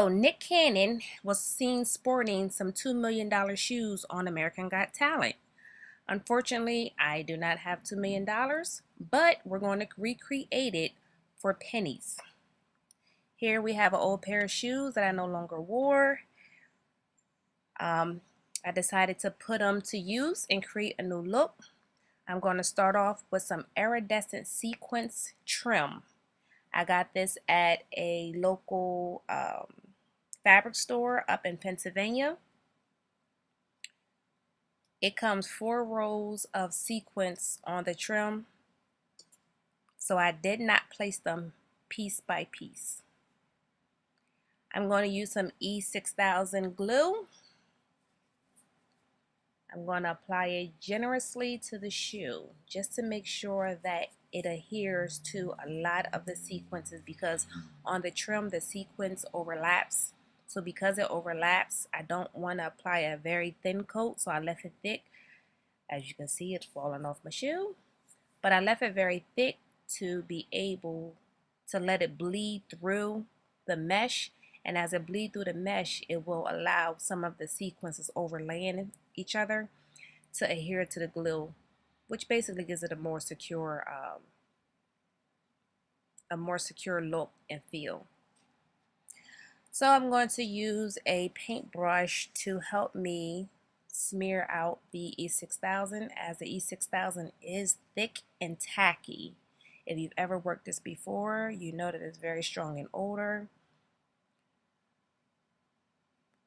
So Nick Cannon was seen sporting some $2 million shoes on American Got Talent. Unfortunately, I do not have $2 million, but we're going to recreate it for pennies. Here we have an old pair of shoes that I no longer wore. I decided to put them to use and create a new look. I'm going to start off with some iridescent sequins trim. I got this at a local fabric store up in Pennsylvania. It comes 4 rows of sequins on the trim, so I did not place them piece by piece. I'm going to use some E6000 glue. I'm going to apply it generously to the shoe just to make sure that it adheres to a lot of the sequences, because on the trim the sequence overlaps. So because it overlaps, I don't want to apply a very thin coat, so I left it thick. As you can see, it's falling off my shoe, but I left it very thick to be able to let it bleed through the mesh, and as it bleeds through the mesh, it will allow some of the sequences overlaying each other to adhere to the glue, which basically gives it a more secure look and feel. So I'm going to use a paintbrush to help me smear out the E6000, as the E6000 is thick and tacky. If you've ever worked this before, you know that it's very strong in odor.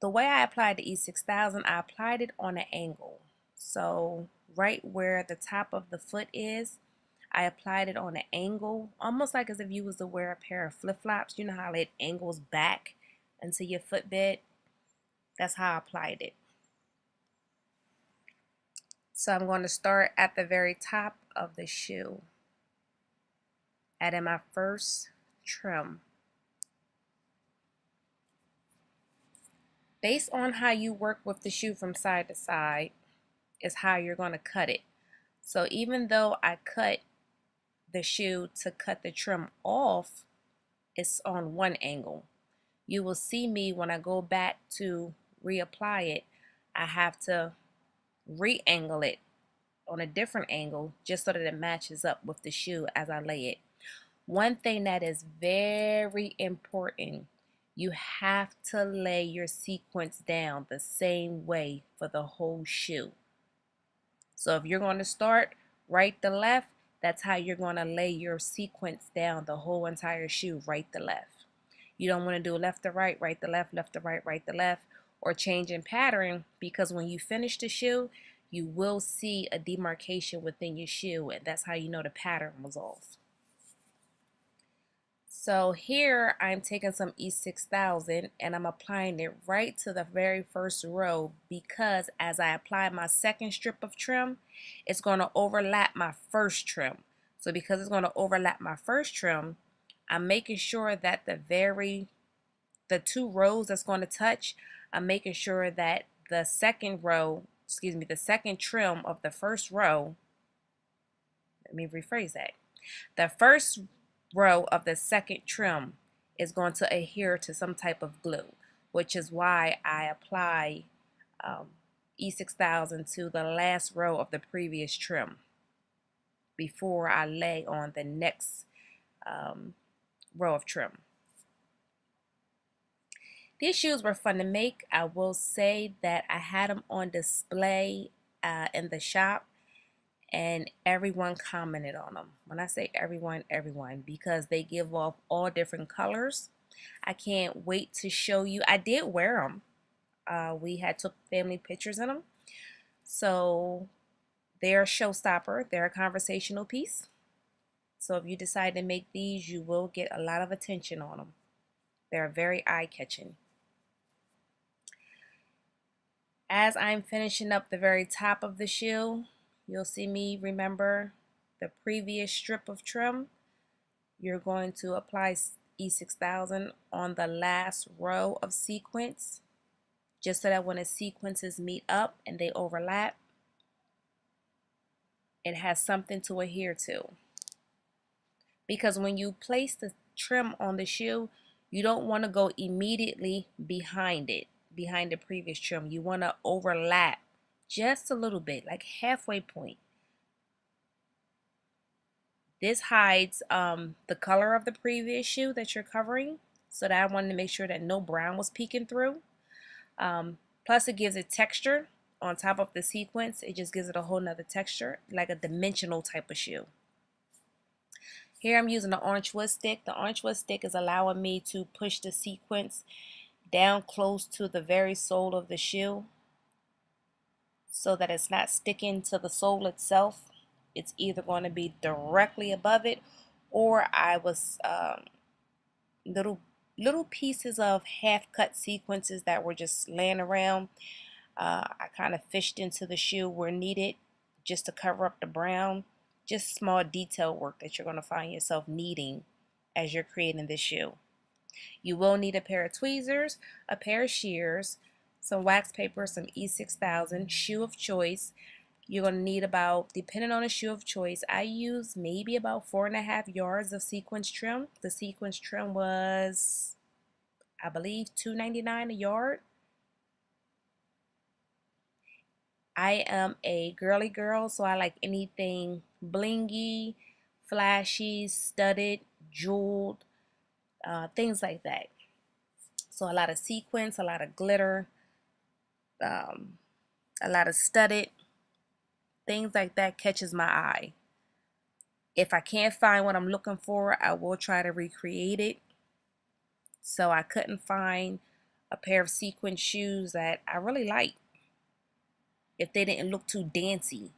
The way I applied the E6000, I applied it on an angle. So right where the top of the foot is, I applied it on an angle, almost like as if you was to wear a pair of flip-flops. You know how it angles back into your footbed? That's how I applied it. So I'm going to start at the very top of the shoe, adding my first trim. Based on how you work with the shoe from side to side is how you're going to cut it. So even though I cut the shoe to cut the trim off, it's on one angle. You will see me when I go back to reapply it, I have to re-angle it on a different angle just so that it matches up with the shoe as I lay it. One thing that is very important, you have to lay your sequence down the same way for the whole shoe. So if you're going to start right to left, that's how you're going to lay your sequence down the whole entire shoe, right to left. You don't want to do left to right, right to left, left to right, right to left, or change in pattern, because when you finish the shoe, you will see a demarcation within your shoe, and that's how you know the pattern was off. So here I'm taking some E6000 and I'm applying it right to the very first row, because as I apply my second strip of trim, it's going to overlap my first trim. So because it's going to overlap my first trim, I'm making sure that the 2 rows that's going to touch, I'm making sure that the second trim of the first row, let me rephrase that. The first row of the second trim is going to adhere to some type of glue, which is why I apply E6000 to the last row of the previous trim before I lay on the next row of trim. These shoes were fun to make. I will say that I had them on display in the shop, and everyone commented on them. When I say everyone, because they give off all different colors. I can't wait to show you. I did wear them. We had took family pictures in them. So they're a showstopper. They're a conversational piece. So if you decide to make these, you will get a lot of attention on them. They're very eye-catching. As I'm finishing up the very top of the shoe, you'll see me remember the previous strip of trim. You're going to apply E6000 on the last row of sequence, just so that when the sequences meet up and they overlap, it has something to adhere to. Because when you place the trim on the shoe, You don't want to go immediately behind it, behind the previous trim. You want to overlap just a little bit, like halfway point. This hides the color of the previous shoe that you're covering, so that I wanted to make sure that no brown was peeking through. Plus it gives it texture on top of the sequence. It just gives it a whole nother texture, like a dimensional type of shoe. Here I'm using the orange wood stick. The orange wood stick is allowing me to push the sequence down close to the very sole of the shoe so that it's not sticking to the sole itself. It's either going to be directly above it, or I was little pieces of half cut sequences that were just laying around. I kind of fished into the shoe where needed just to cover up the brown. Just small detail work that you're going to find yourself needing as you're creating this shoe. You will need a pair of tweezers, a pair of shears, some wax paper, some E6000, shoe of choice. You're going to need about, depending on the shoe of choice, I used maybe about 4.5 yards of sequence trim. The sequence trim was, I believe, $2.99 a yard. I am a girly girl, so I like anything blingy, flashy, studded, jeweled, things like that. So a lot of sequins, a lot of glitter, a lot of studded, things like that catches my eye. If I can't find what I'm looking for, I will try to recreate it. So I couldn't find a pair of sequin shoes that I really liked if they didn't look too dancey,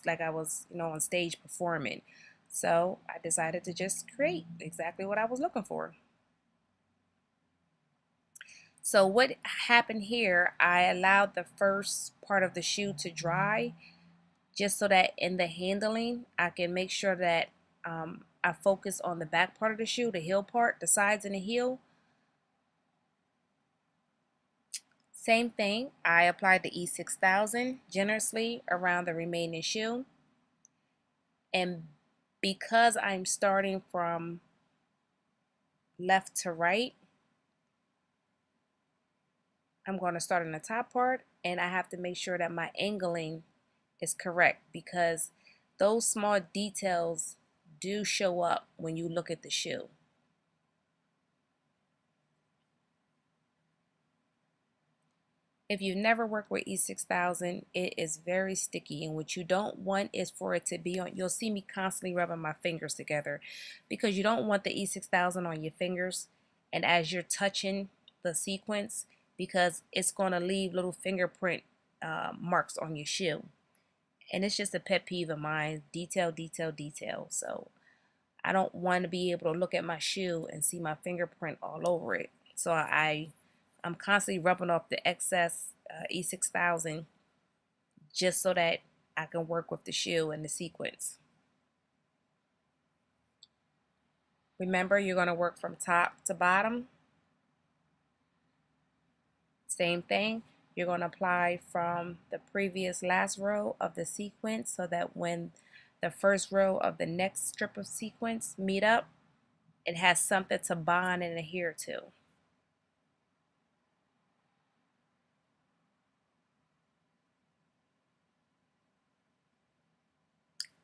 like I was, on stage performing. So I decided to just create exactly what I was looking for. So what happened here, I allowed the first part of the shoe to dry just so that in the handling, I can make sure that I focus on the back part of the shoe, the heel part, the sides and the heel. Same thing, I applied the E6000 generously around the remaining shoe. And because I'm starting from left to right, I'm going to start on the top part, and I have to make sure that my angling is correct, because those small details do show up when you look at the shoe. If you've never worked with E6000, it is very sticky, and what you don't want is for it to be on, you'll see me constantly rubbing my fingers together, because you don't want the E6000 on your fingers and as you're touching the sequence, because it's going to leave little fingerprint marks on your shoe. And it's just a pet peeve of mine, detail, detail, detail. So I don't want to be able to look at my shoe and see my fingerprint all over it. So I'm constantly rubbing off the excess E6000 just so that I can work with the shoe and the sequence. Remember, you're going to work from top to bottom. Same thing. You're going to apply from the previous last row of the sequence so that when the first row of the next strip of sequence meet up, it has something to bond and adhere to.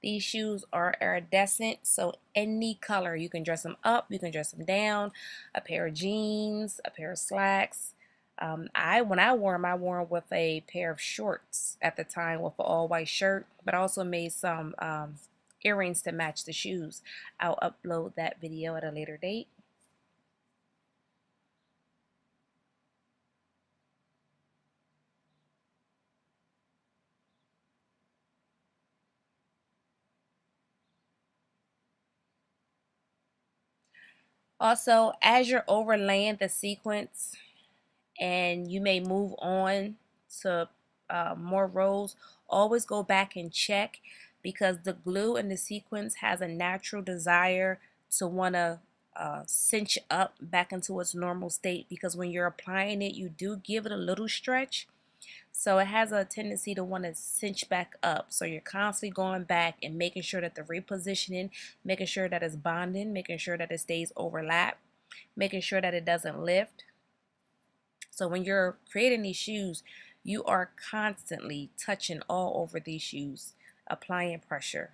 These shoes are iridescent, so any color, you can dress them up, you can dress them down, a pair of jeans, a pair of slacks. When I wore them with a pair of shorts at the time with an all-white shirt, but I also made some earrings to match the shoes. I'll upload that video at a later date. Also, as you're overlaying the sequence and you may move on to more rows, always go back and check, because the glue in the sequence has a natural desire to want to cinch up back into its normal state, because when you're applying it, you do give it a little stretch. So it has a tendency to want to cinch back up. So you're constantly going back and making sure that the repositioning, making sure that it's bonding, making sure that it stays overlapped. making sure that it doesn't lift. So when you're creating these shoes, you are constantly touching all over these shoes, applying pressure,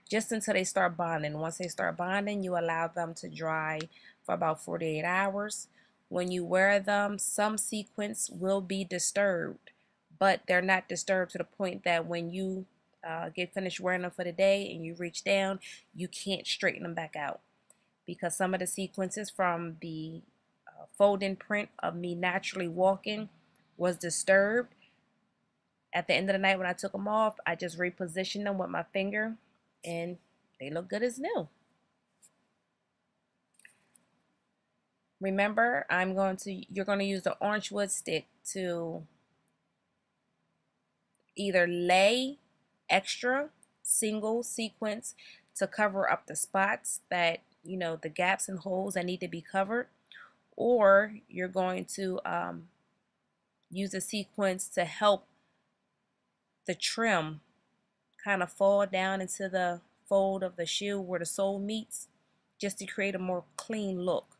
just until they start bonding. Once they start bonding, you allow them to dry for about 48 hours. When you wear them, some sequins will be disturbed, but they're not disturbed to the point that when you get finished wearing them for the day and you reach down, you can't straighten them back out, because some of the sequences from the folding print of me naturally walking was disturbed. At the end of the night when I took them off, I just repositioned them with my finger and they look good as new. Remember, you're going to use the orange wood stick to either lay extra single sequence to cover up the spots that, the gaps and holes that need to be covered, or you're going to use a sequence to help the trim kind of fall down into the fold of the shoe where the sole meets, just to create a more clean look.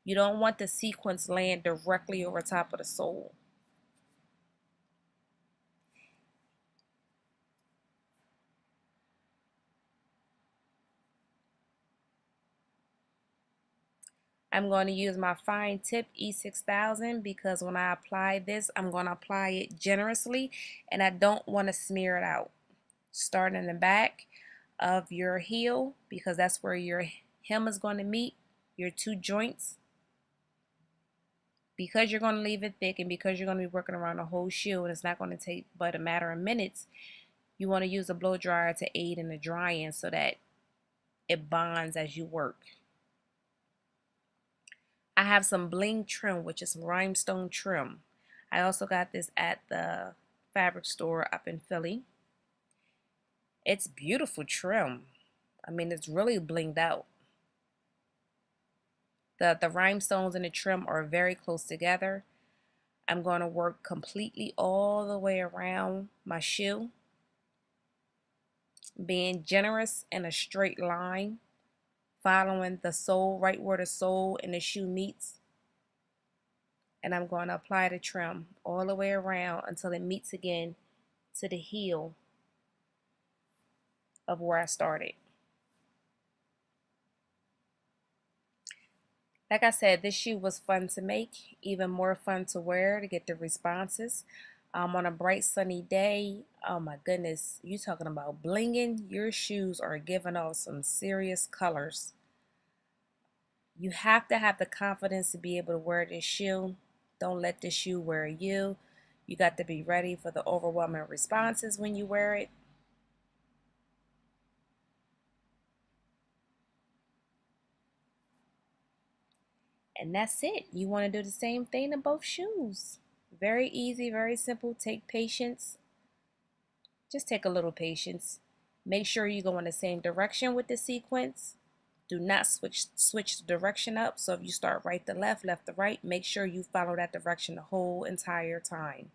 You don't want the sequence laying directly over top of the sole. I'm going to use my fine tip E6000 because when I apply this, I'm going to apply it generously and I don't want to smear it out. Start in the back of your heel because that's where your hem is going to meet, your two joints. Because you're going to leave it thick and because you're going to be working around the whole shoe and it's not going to take but a matter of minutes, you want to use a blow dryer to aid in the drying so that it bonds as you work. I have some bling trim, which is some rhinestone trim. I also got this at the fabric store up in Philly. It's beautiful trim. I mean, it's really blinged out. The rhinestones and the trim are very close together. I'm going to work completely all the way around my shoe, being generous in a straight line, following the sole right where the sole and the shoe meets. And I'm going to apply the trim all the way around until it meets again to the heel of where I started. Like I said, this shoe was fun to make, even more fun to wear to get the responses. On a bright sunny day, oh my goodness, you talking about blinging, your shoes are giving off some serious colors. You have to have the confidence to be able to wear this shoe. Don't let this shoe wear you. You got to be ready for the overwhelming responses when you wear it. And that's it. You want to do the same thing in both shoes. Very easy, very simple. Take patience. Just take a little patience. Make sure you go in the same direction with the sequence. Do not switch the direction up. So if you start right to left, left to right, make sure you follow that direction the whole entire time.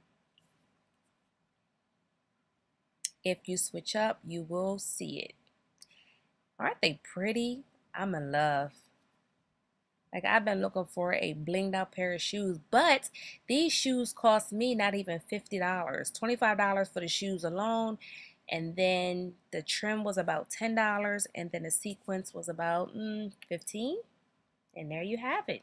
If you switch up, you will see it. Aren't they pretty? I'm in love. Like, I've been looking for a blinged out pair of shoes, but these shoes cost me not even $50. $25 for the shoes alone, and then the trim was about $10, and then the sequence was about $15. And there you have it.